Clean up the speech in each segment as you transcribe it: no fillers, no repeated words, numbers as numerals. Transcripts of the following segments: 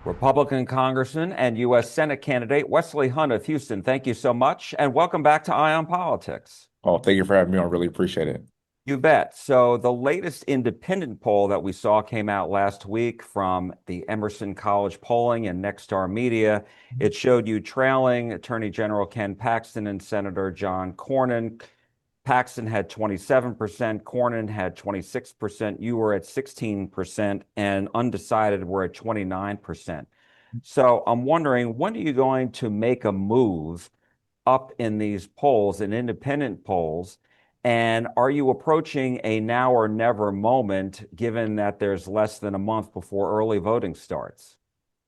Republican Congressman and U.S. Senate candidate Wesley Hunt of Houston, thank you so much, and welcome back to Eye on Politics. Oh, thank you for having me on. Really appreciate it. You bet. So, the latest independent poll that we saw came out last week from the Emerson College Polling and Nexstar Media. It showed you trailing Attorney General Ken Paxton and Senator John Cornyn. Paxton had 27%, Cornyn had 26%, you were at 16%, and undecided were at 29%. So I'm wondering, when are you going to make a move up in these polls, in independent polls? And are you approaching a now or never moment, given that there's less than a month before early voting starts?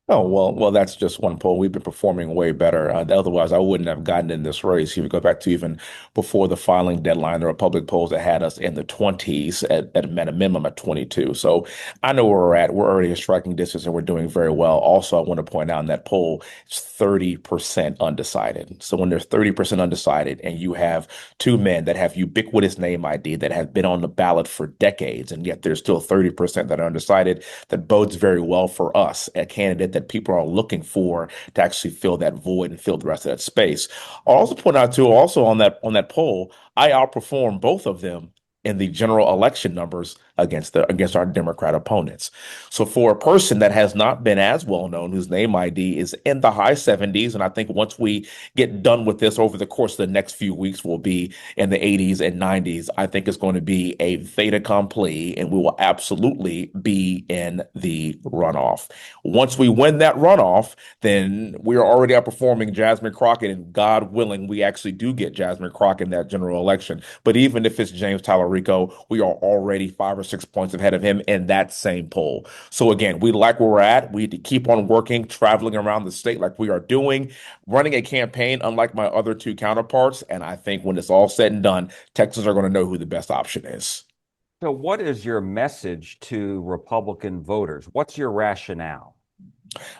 Oh, well, that's just one poll. We've been performing way better. Otherwise, I wouldn't have gotten in this race. If you go back to even before the filing deadline, there were public polls that had us in the 20s at a minimum at 22. So I know where we're at. We're already a striking distance and we're doing very well. Also, I want to point out in that poll, it's 30% undecided. So when there's 30% undecided and you have two men that have ubiquitous name ID that have been on the ballot for decades, and yet there's still 30% that are undecided, that bodes very well for us, a candidate that people are looking for to actually fill that void and fill the rest of that space. I'll also point out too, also on that poll, I outperformed both of them in the general election numbers against our Democrat opponents. So for a person that has not been as well known, whose name ID is in the high 70s, and I think once we get done with this over the course of the next few weeks, we'll be in the 80s and 90s. I think it's going to be a fait accompli, and we will absolutely be in the runoff. Once we win that runoff, then we are already outperforming Jasmine Crockett, and God willing, we actually do get Jasmine Crockett in that general election. But even if it's James Talarico, we are already 5 or 6 points ahead of him in that same poll. So again, we like where we're at. We need to keep on working, traveling around the state like we are doing, running a campaign unlike my other two counterparts. And I think when it's all said and done, Texans are going to know who the best option is. So, what is your message to Republican voters? What's your rationale?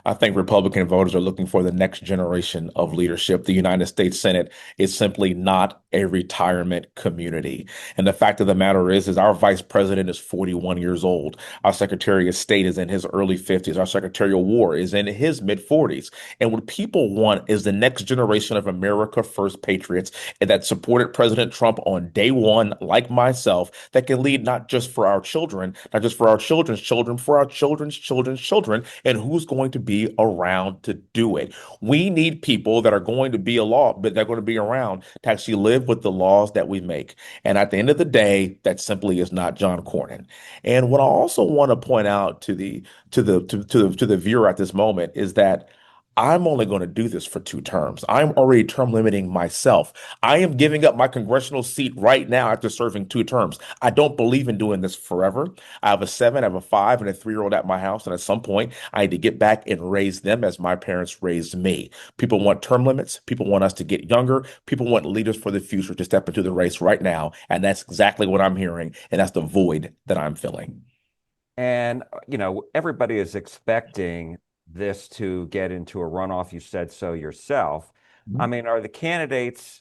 I think Republican voters are looking for the next generation of leadership. The United States Senate is simply not a retirement community. And the fact of the matter is our vice president is 41 years old. Our Secretary of State is in his early 50s. Our Secretary of War is in his mid 40s. And what people want is the next generation of America First patriots that supported President Trump on day one, like myself, that can lead not just for our children, not just for our children's children, for our children's children's children, and who's going to be around to do it. We need people that are going to be a law, but they're going to be around to actually live with the laws that we make. And at the end of the day, that simply is not John Cornyn. And what I also want to point out to the viewer at this moment is that I'm only going to do this for 2 terms. I'm already term limiting myself. I am giving up my congressional seat right now after serving 2 terms. I don't believe in doing this forever. I have a 7, I have a 5, and a 3-year-old at my house. And at some point, I need to get back and raise them as my parents raised me. People want term limits. People want us to get younger. People want leaders for the future to step into the race right now. And that's exactly what I'm hearing. And that's the void that I'm filling. And, everybody is expecting this to get into a runoff. You said so yourself. I mean, are the candidates,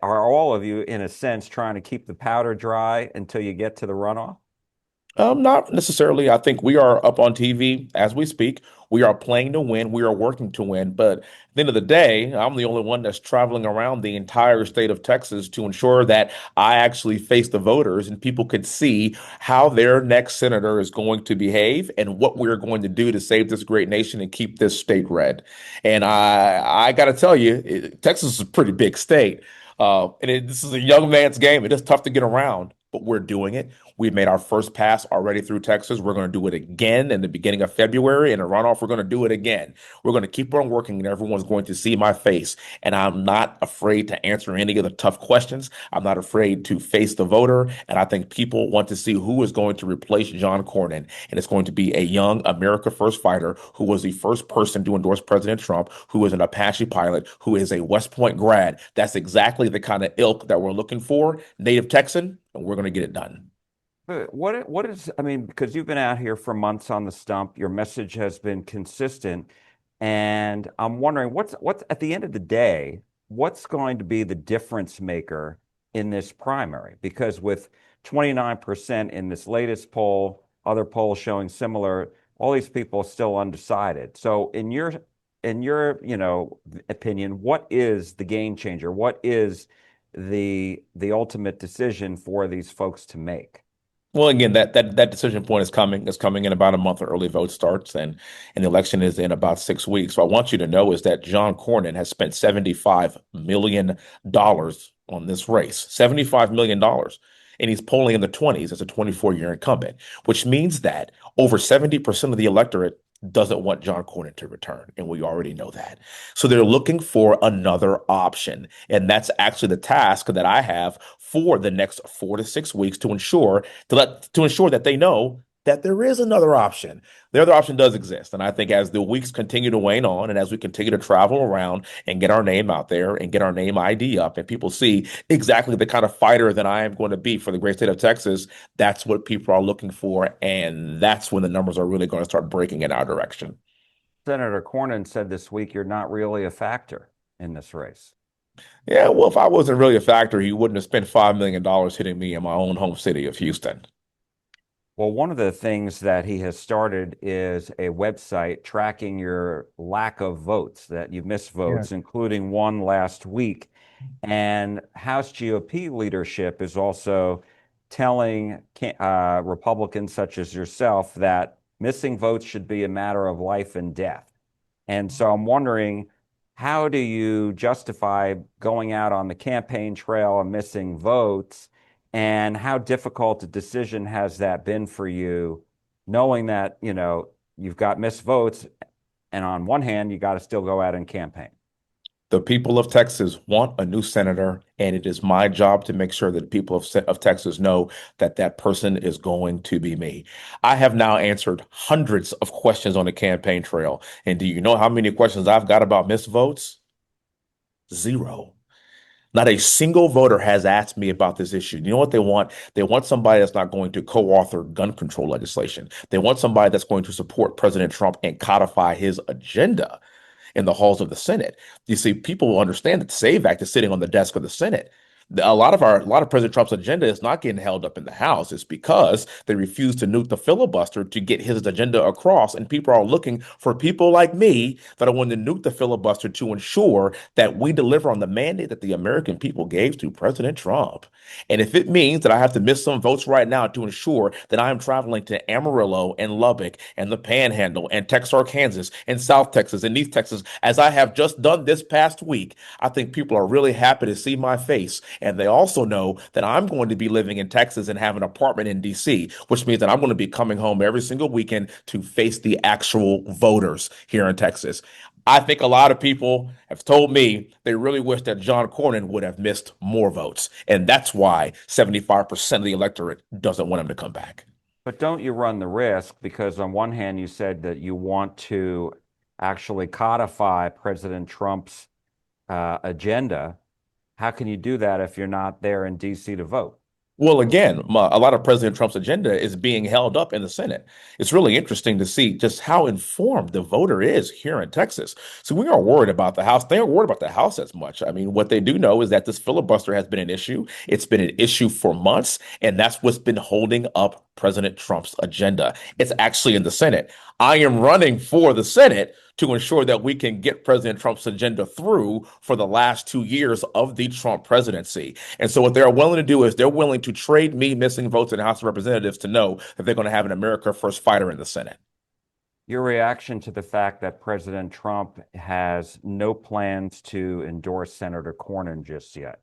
are all of you, in a sense, trying to keep the powder dry until you get to the runoff? Not necessarily. I think we are up on TV as we speak. We are playing to win. We are working to win. But at the end of the day, I'm the only one that's traveling around the entire state of Texas to ensure that I actually face the voters and people could see how their next senator is going to behave and what we're going to do to save this great nation and keep this state red. And I got to tell you, Texas is a pretty big state. This is a young man's game. It is tough to get around, but we're doing it. We've made our first pass already through Texas. We're going to do it again in the beginning of February. In a runoff, we're going to do it again. We're going to keep on working, and everyone's going to see my face. And I'm not afraid to answer any of the tough questions. I'm not afraid to face the voter. And I think people want to see who is going to replace John Cornyn. And it's going to be a young America First fighter who was the first person to endorse President Trump, who is an Apache pilot, who is a West Point grad. That's exactly the kind of ilk that we're looking for. Native Texan, and we're going to get it done. But what is, I mean, because you've been out here for months on the stump, your message has been consistent. And I'm wondering what's at the end of the day, what's going to be the difference maker in this primary? Because with 29% in this latest poll, other polls showing similar all these people are still undecided. So in your, opinion, what is the game changer? What is the ultimate decision for these folks to make? Well, again, that decision point is coming. It's coming in about a month. Early vote starts, and the election is in about 6 weeks. So I want you to know is that John Cornyn has spent $75 million on this race. $75 million, and he's polling in the 20s as a 24-year incumbent, which means that over 70% of the electorate doesn't want John Cornyn to return, and we already know that. So they're looking for another option, and that's actually the task that I have for the next 4 to 6 weeks to ensure that they know that there is another option. The other option does exist. And I think as the weeks continue to wane on and as we continue to travel around and get our name out there and get our name ID up and people see exactly the kind of fighter that I am going to be for the great state of Texas, that's what people are looking for. And that's when the numbers are really going to start breaking in our direction. Senator Cornyn said this week you're not really a factor in this race. Yeah, well, if I wasn't really a factor, he wouldn't have spent $5 million hitting me in my own home city of Houston. Well, one of the things that he has started is a website tracking your lack of votes, that you've missed Yeah. votes, including one last week. And House GOP leadership is also telling Republicans such as yourself that missing votes should be a matter of life and death. And so I'm wondering, how do you justify going out on the campaign trail and missing votes? And how difficult a decision has that been for you, knowing that, you've got missed votes, and on one hand, you got to still go out and campaign? The people of Texas want a new senator, and it is my job to make sure that the people of Texas know that that person is going to be me. I have now answered hundreds of questions on the campaign trail. And do you know how many questions I've got about missed votes? Zero. Not a single voter has asked me about this issue. You know what they want? They want somebody that's not going to co-author gun control legislation. They want somebody that's going to support President Trump and codify his agenda in the halls of the Senate. You see, people will understand that the SAVE Act is sitting on the desk of the Senate. A lot of President Trump's agenda is not getting held up in the House. It's because they refuse to nuke the filibuster to get his agenda across. And people are looking for people like me that are willing to nuke the filibuster to ensure that we deliver on the mandate that the American people gave to President Trump. And if it means that I have to miss some votes right now to ensure that I am traveling to Amarillo and Lubbock and the Panhandle and Texarkana and South Texas and East Texas, as I have just done this past week, I think people are really happy to see my face. And they also know that I'm going to be living in Texas and have an apartment in DC, which means that I'm going to be coming home every single weekend to face the actual voters here in Texas. I think a lot of people have told me they really wish that John Cornyn would have missed more votes. And that's why 75% of the electorate doesn't want him to come back. But don't you run the risk, because on one hand, you said that you want to actually codify President Trump's agenda. How can you do that if you're not there in DC to vote? Well, again, a lot of President Trump's agenda is being held up in the Senate. It's really interesting to see just how informed the voter is here in Texas. So we aren't worried about the House. They aren't worried about the House as much. I mean, what they do know is that this filibuster has been an issue. It's been an issue for months, and that's what's been holding up President Trump's agenda. It's actually in the Senate. I am running for the Senate to ensure that we can get President Trump's agenda through for the last 2 years of the Trump presidency. And so what they're willing to do is they're willing to trade me missing votes in the House of Representatives to know that they're going to have an America First fighter in the Senate. Your reaction to the fact that President Trump has no plans to endorse Senator Cornyn just yet?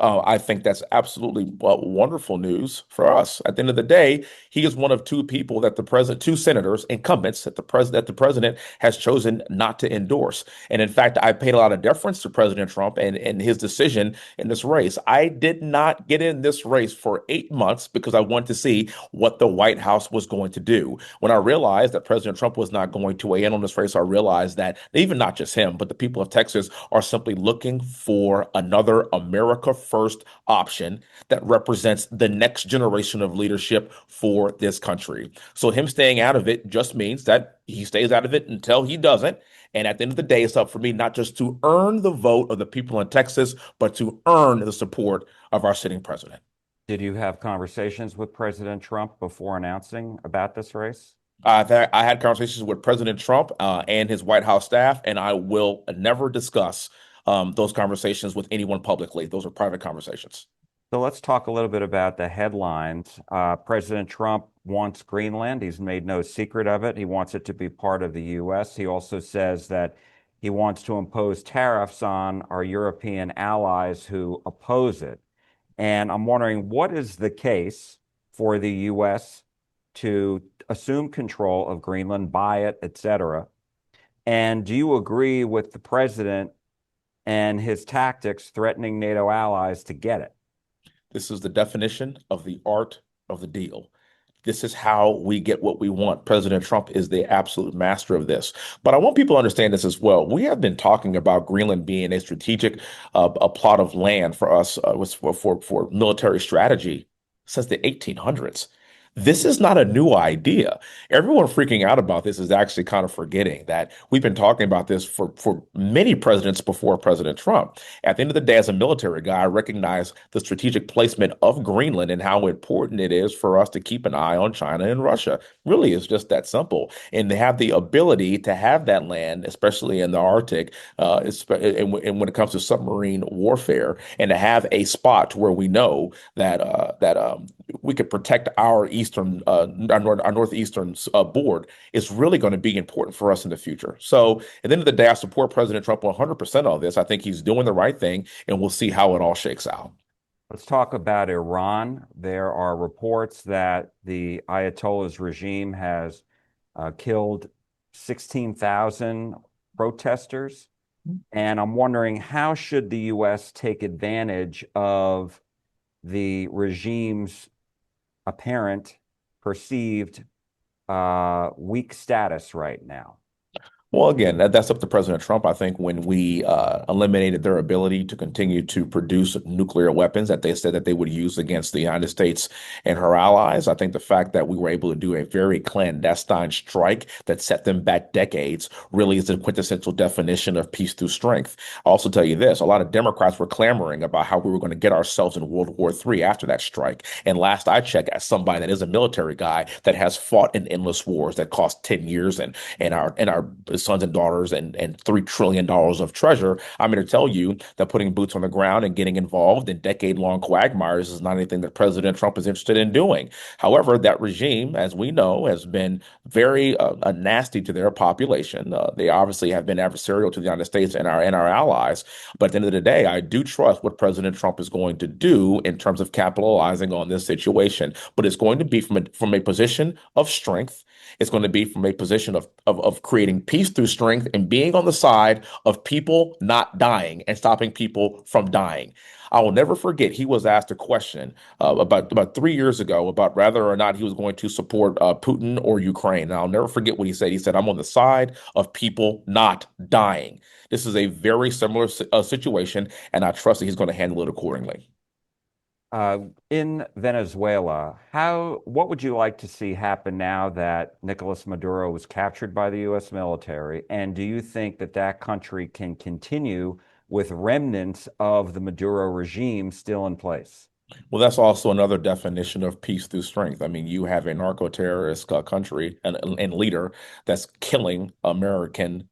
I think that's absolutely wonderful news for us. At the end of the day, he is one of two people that two senators, incumbents that the president has chosen not to endorse. And in fact, I paid a lot of deference to President Trump and his decision in this race. I did not get in this race for 8 months because I wanted to see what the White House was going to do. When I realized that President Trump was not going to weigh in on this race, I realized that even not just him, but the people of Texas are simply looking for another America First option that represents the next generation of leadership for this country. So him staying out of it just means that he stays out of it until he doesn't. And at the end of the day, it's up for me not just to earn the vote of the people in Texas, but to earn the support of our sitting president. Did you have conversations with President Trump before announcing about this race? I had conversations with President Trump and his White House staff, and I will never discuss those conversations with anyone publicly. Those are private conversations. So let's talk a little bit about the headlines. President Trump wants Greenland. He's made no secret of it. He wants it to be part of the U.S. He also says that he wants to impose tariffs on our European allies who oppose it. And I'm wondering, what is the case for the U.S. to assume control of Greenland, buy it, et cetera? And do you agree with the president and his tactics threatening NATO allies to get it? This is the definition of the art of the deal. This is how we get what we want. President Trump is the absolute master of this. But I want people to understand this as well. We have been talking about Greenland being a strategic a plot of land for us for military strategy since the 1800s. This is not a new idea. Everyone freaking out about this is actually kind of forgetting that we've been talking about this for many presidents before President Trump. At the end of the day, as a military guy, I recognize the strategic placement of Greenland and how important it is for us to keep an eye on China and Russia. Really, it's just that simple. And they have the ability to have that land, especially in the Arctic, and when it comes to submarine warfare, and to have a spot where we know that we could protect our eastern, our northeastern board is really going to be important for us in the future. So at the end of the day, I support President Trump 100% on this. I think he's doing the right thing, and we'll see how it all shakes out. Let's talk about Iran. There are reports that the Ayatollah's regime has killed 16,000 protesters. And I'm wondering, how should the U.S. take advantage of the regime's apparent, perceived weak status right now? Well, again, that's up to President Trump. I think when we eliminated their ability to continue to produce nuclear weapons that they said that they would use against the United States and her allies, I think the fact that we were able to do a very clandestine strike that set them back decades really is the quintessential definition of peace through strength. I'll also tell you this, a lot of Democrats were clamoring about how we were going to get ourselves in World War III after that strike. And last I checked, as somebody that is a military guy that has fought in endless wars that cost 10 years and our sons and daughters and $3 trillion of treasure, I'm here to tell you that putting boots on the ground and getting involved in decade-long quagmires is not anything that President Trump is interested in doing. However, that regime, as we know, has been very nasty to their population. They obviously have been adversarial to the United States and our allies. But at the end of the day, I do trust what President Trump is going to do in terms of capitalizing on this situation. But it's going to be from a position of strength. It's going to be from a position of creating peace through strength and being on the side of people not dying and stopping people from dying. I will never forget he was asked a question about 3 years ago about whether or not he was going to support Putin or Ukraine. And I'll never forget what he said. He said, "I'm on the side of people not dying." This is a very similar situation, and I trust that he's going to handle it accordingly. In Venezuela, what would you like to see happen now that Nicolas Maduro was captured by the U.S. military? And do you think that that country can continue with remnants of the Maduro regime still in place? Well, that's also another definition of peace through strength. I mean, you have a narco-terrorist country and leader that's killing young Americans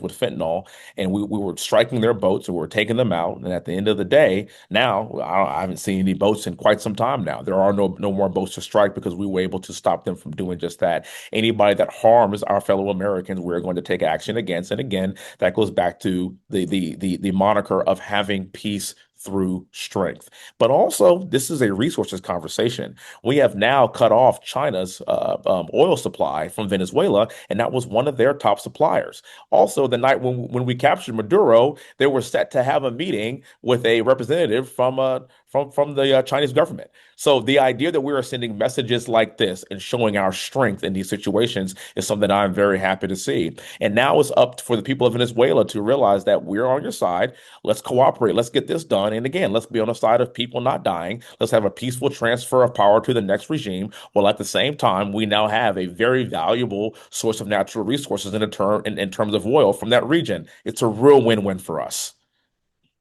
with fentanyl, and we were striking their boats and we were taking them out. And at the end of the day, now I haven't seen any boats in quite some time now. There are no more boats to strike because we were able to stop them from doing just that. Anybody that harms our fellow Americans, we're going to take action against. And again, that goes back to the moniker of having peace through strength. But also, this is a resources conversation. We have now cut off China's oil supply from Venezuela, and that was one of their top suppliers. Also, the night when we captured Maduro, they were set to have a meeting with a representative from the Chinese government. So the idea that we are sending messages like this and showing our strength in these situations is something I'm very happy to see. And now it's up for the people of Venezuela to realize that we're on your side. Let's cooperate. Let's get this done. And again, let's be on the side of people not dying. Let's have a peaceful transfer of power to the next regime. While at the same time, we now have a very valuable source of natural resources in terms of oil from that region. It's a real win-win for us.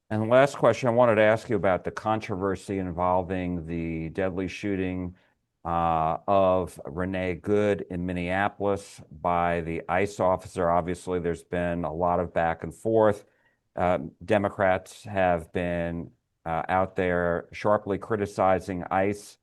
And the last question I wanted to ask you about the controversy involving the deadly shooting of Renee Good in Minneapolis by the ICE officer. Obviously, there's been a lot of back and forth. Democrats have been out there sharply criticizing ICE.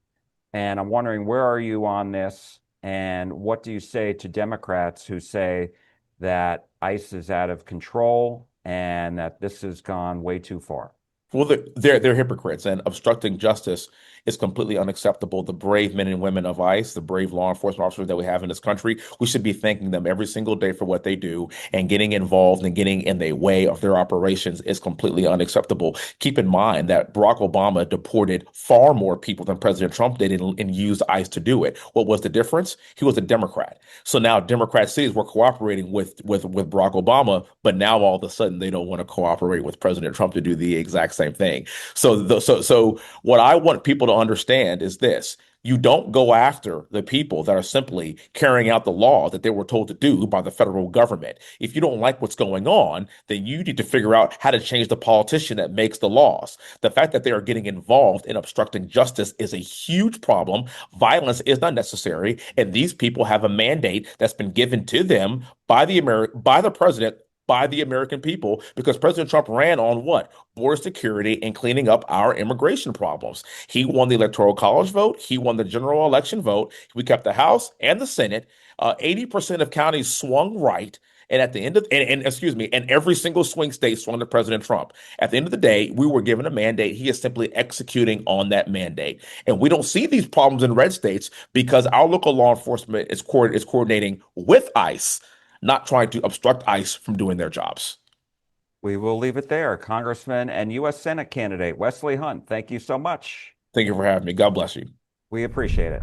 And I'm wondering, where are you on this? And what do you say to Democrats who say that ICE is out of control and that this has gone way too far? Well, they're hypocrites, and obstructing justice is completely unacceptable. The brave men and women of ICE, the brave law enforcement officers that we have in this country, we should be thanking them every single day for what they do. And getting involved and getting in the way of their operations is completely unacceptable. Keep in mind that Barack Obama deported far more people than President Trump did and used ICE to do it. What was the difference? He was a Democrat. So now Democrat cities were cooperating with Barack Obama, but now all of a sudden they don't want to cooperate with President Trump to do the exact same thing. So what I want people to understand is this. You don't go after the people that are simply carrying out the law that they were told to do by the federal government. If you don't like what's going on, then you need to figure out how to change the politician that makes the laws. The fact that they are getting involved in obstructing justice is a huge problem. Violence is not necessary, and these people have a mandate that's been given to them by the president, by the American people, because President Trump ran on what? Border security and cleaning up our immigration problems. He won the Electoral College vote. He won the general election vote. We kept the House and the Senate. 80% of counties swung right. And at the end of, and excuse me, and every single swing state swung to President Trump. At the end of the day, we were given a mandate. He is simply executing on that mandate. And we don't see these problems in red states because our local law enforcement is coordinating with ICE, not trying to obstruct ICE from doing their jobs. We will leave it there. Congressman and U.S. Senate candidate Wesley Hunt, thank you so much. Thank you for having me. God bless you. We appreciate it.